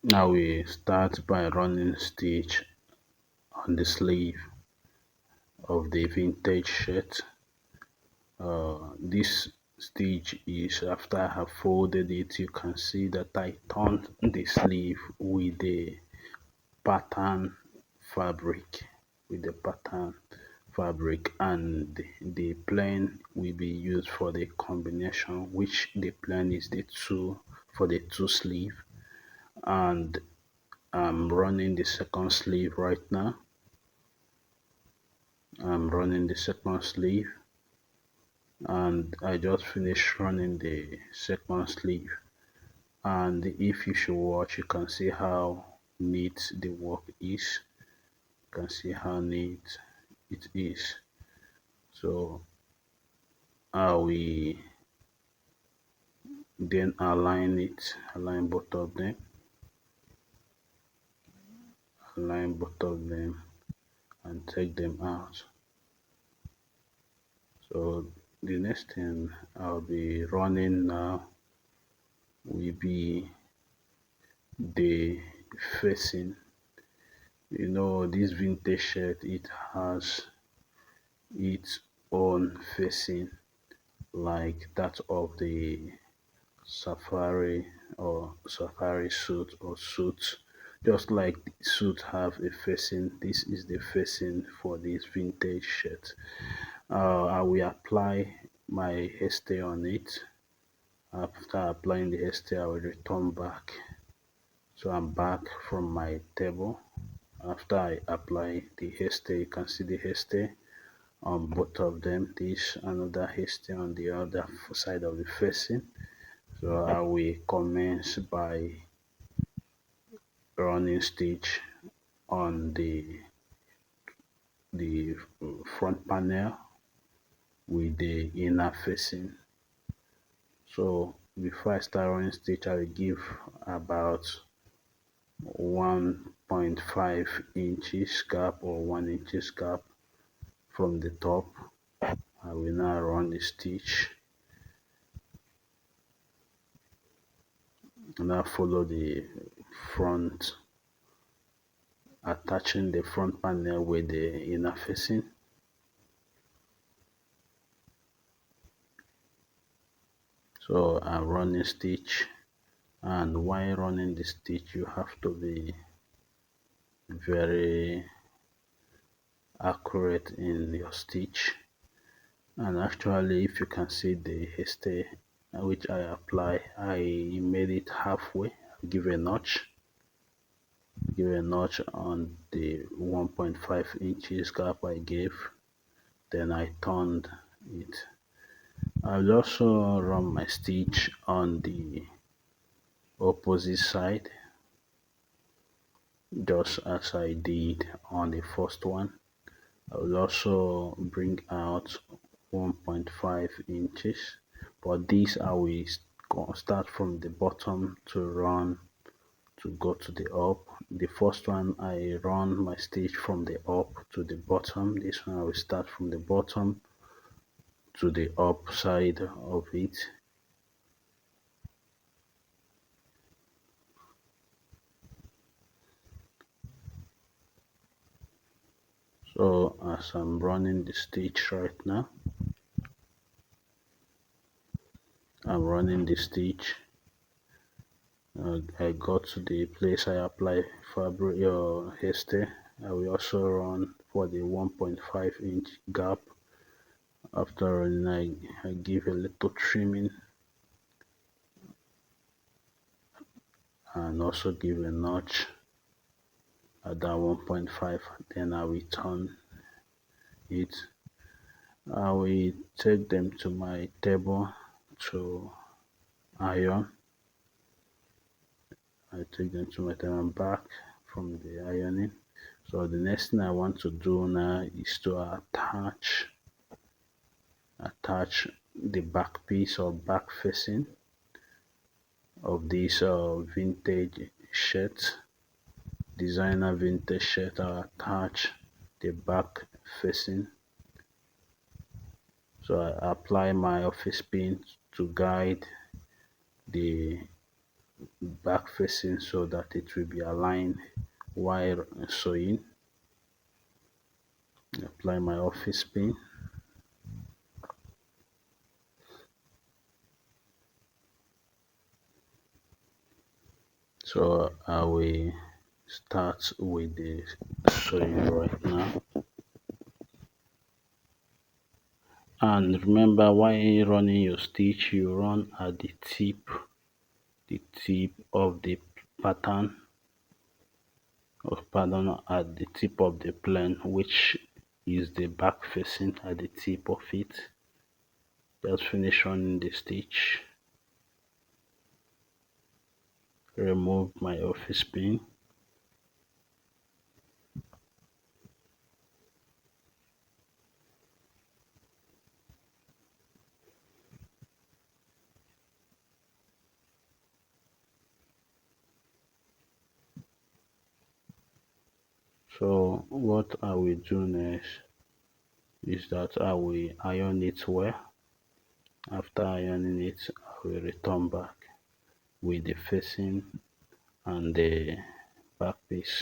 Now we start by running stitch on the sleeve of the vintage shirt. This stitch is after I have folded it. You can see that I turned the sleeve with the pattern fabric with the pattern fabric, and the plain will be used for the combination, which the plain is the two for the two sleeve. And I'm running the second sleeve right now. I'm running the second sleeve, and I just finished running the second sleeve. And if you should watch, you can see how neat the work is. You can see how neat it is. So I will then align both of them, align both of them and take them out. So the next thing I'll be running now will be the facing. This vintage shirt, it has its own facing like that of the safari or safari suit or suit. Just like suit have a facing, this is the facing for this vintage shirt. I will apply my hairstay on it. After applying the hairstay, I will return back. So I'm back from my table. After I apply the hairstay, you can see the hairstay on both of them. This another hairstay on the other side of the facing. So I will commence by running stitch on the front panel with the inner facing. So before I start running stitch, I will give about 1.5 inches gap or 1 inches gap from the top. I will now run the stitch and now follow the front, attaching the front panel with the inner facing. So I'm running stitch, and while running the stitch you have to be very accurate in your stitch. And actually, if you can see the hairstay which I apply, I made it halfway. Give a notch, give a notch on the 1.5 inches gap I gave. Then I turned it. I'll also run my stitch on the opposite side, just as I did on the first one. I will also bring out 1.5 inches, but this I will start from the bottom to run to go to the up. The first one I run my stitch from the up to the bottom. This one I will start from the bottom to the up side of it. So as I'm running the stitch right now, I'm running the stitch. I got to the place I apply fabric or hairstay. I will also run for the 1.5 inch gap. After running, I give a little trimming and also give a notch at that 1.5. Then I will turn it. I will take them to my table to iron. I take them to my table and back from the ironing. So the next thing I want to do now is to attach the back piece or back facing of this vintage shirt, designer vintage shirt. I'll attach the back facing. So I apply my office pin to guide the back facing so that it will be aligned while sewing. Apply my office pin. So I will start with the sewing right now. And remember, while running your stitch, you run at the tip of the pattern, or pardon, at the tip of the plane, which is the back facing at the tip of it. Just finish running the stitch. Remove my office pin. So what I will do next is that I will iron it well. After ironing it, I will return back with the facing and the back piece.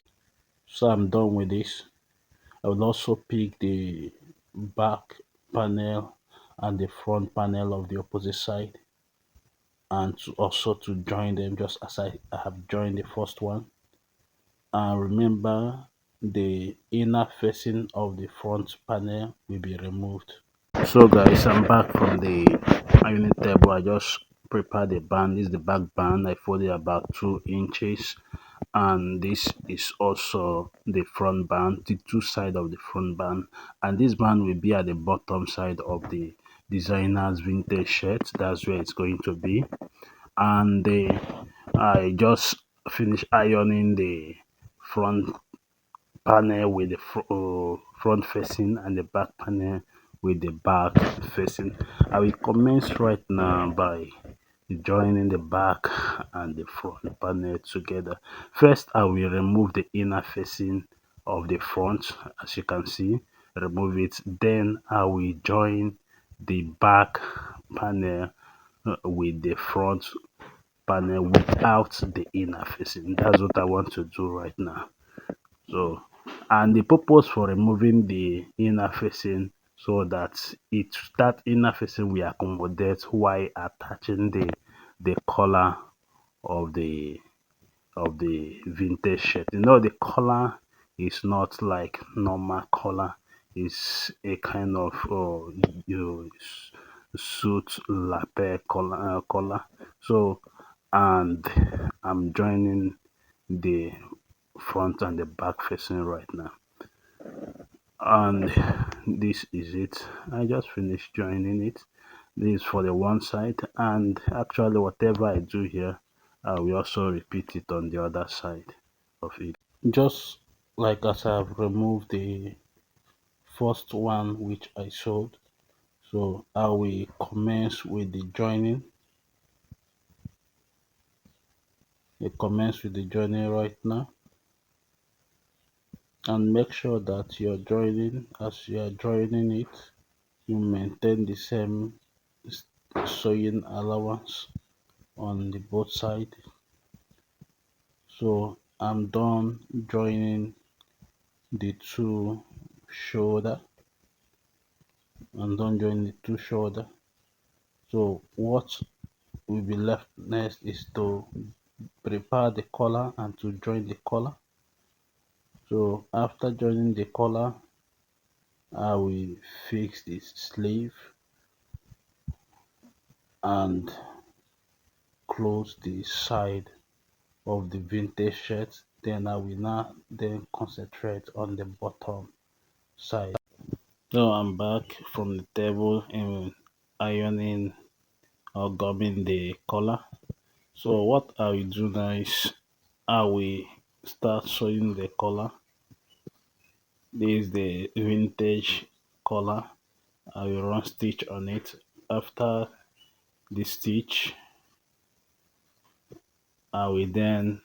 So I'm done with this. I will also pick the back panel and the front panel of the opposite side, and also to join them just as I have joined the first one. And remember, the inner facing of the front panel will be removed. So guys, I'm back from the ironing table. I just prepared the band. This is the back band. I folded about 2 inches, and this is also the front band, the two side of the front band, and this band will be at the bottom side of the designer's vintage shirt. That's where it's going to be. And I just finished ironing the front panel with the front facing and the back panel with the back facing. I will commence right now by joining the back and the front panel together. First, I will remove the inner facing of the front, as you can see. Remove it. Then I will join the back panel with the front panel without the inner facing. That's what I want to do right now. So, and the purpose for removing the inner facing, so that that inner facing will accommodate while attaching the collar of the vintage shirt. You know, the collar is not like normal collar. It's a kind of you suit lapel collar. So, and I'm joining the front and the back facing right now, and this is it. I just finished joining it. This is for the one side, and actually whatever I do here, I will also repeat it on the other side of it, just like as I've removed the first one which I sewed. So I will commence with the joining. Right now, and make sure that you're joining as you are joining it, you maintain the same sewing allowance on the both side. So I'm done joining the two shoulder. So what will be left next is to prepare the collar and to join the collar. So after joining the collar, I will fix the sleeve and close the side of the vintage shirt. Then I will now then concentrate on the bottom side. So I'm back from the table in ironing or gumming the collar. So what I will do now is I will start sewing the collar. This is the vintage collar. I will run stitch on it. After the stitch, I will then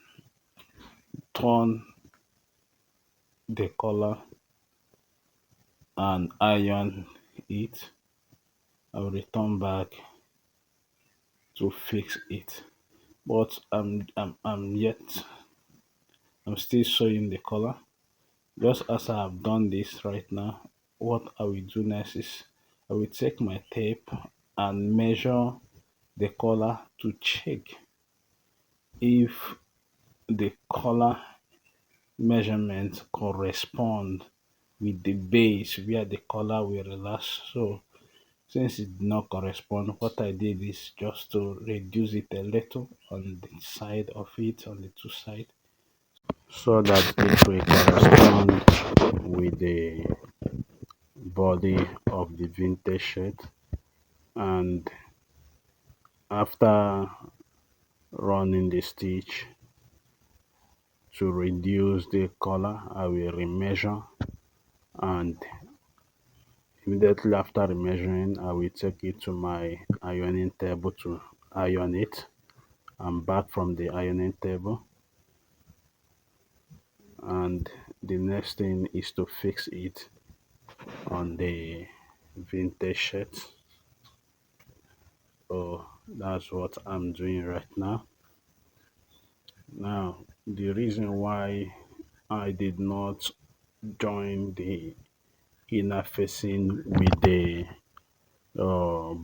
turn the collar and iron it. I will return back to fix it. but I'm yet I'm still showing the color. Just as I have done this right now, what I will do next is I will take my tape and measure the color to check if the color measurement correspond with the base where the color will relax. So since it did not correspond, what I did is just to reduce it a little on the side of it, on the two sides, so that it will correspond with the body of the vintage shirt. And after running the stitch to reduce the color, I will remeasure, and immediately after remeasuring, I will take it to my ironing table to iron it. I'm back from the ironing table, and the next thing is to fix it on the vintage shirt. So that's what I'm doing right now. Now, the reason why I did not join the inner facing with the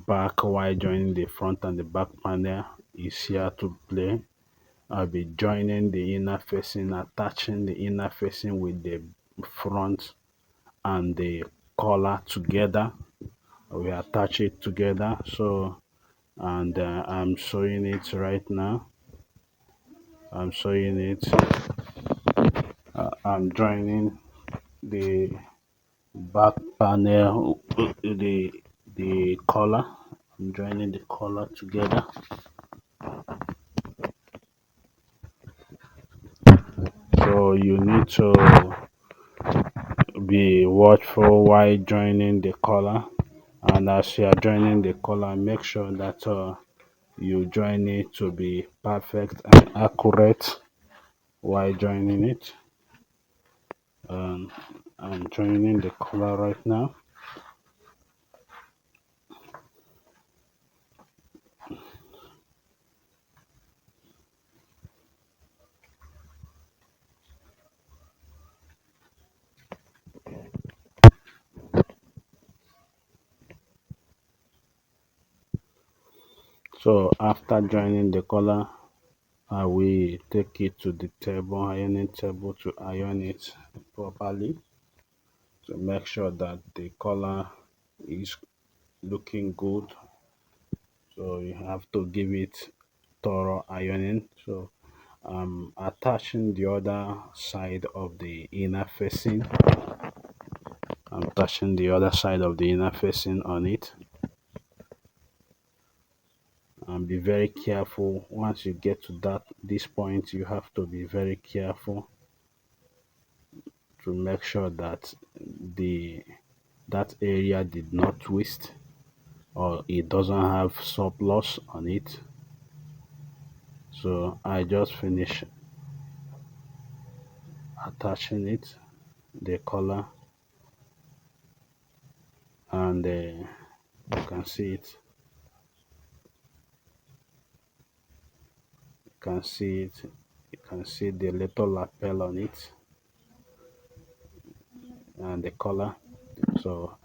back while joining the front and the back panel is here to play. I'll be joining the inner facing, attaching the inner facing with the front and the collar together. We attach it together. So, and I'm showing it right now. I'm showing it. I'm joining the back panel, the collar. I'm joining the collar together. So you need to be watchful while joining the collar, and as you are joining the collar, make sure that you join it to be perfect and accurate while joining it. um, I'm joining the collar right now. So after joining the collar, I will take it to the table, ironing table, to iron it properly to make sure that the collar is looking good. So you have to give it thorough ironing. So I'm attaching the other side of the inner facing. I'm touching the other side of the inner facing on it, and be very careful. Once you get to this point, you have to be very careful to make sure that the that area did not twist, or it doesn't have surplus on it. So I just finished attaching it, the collar, and you can see it. You can see it. You can see the little lapel on it and the collar. So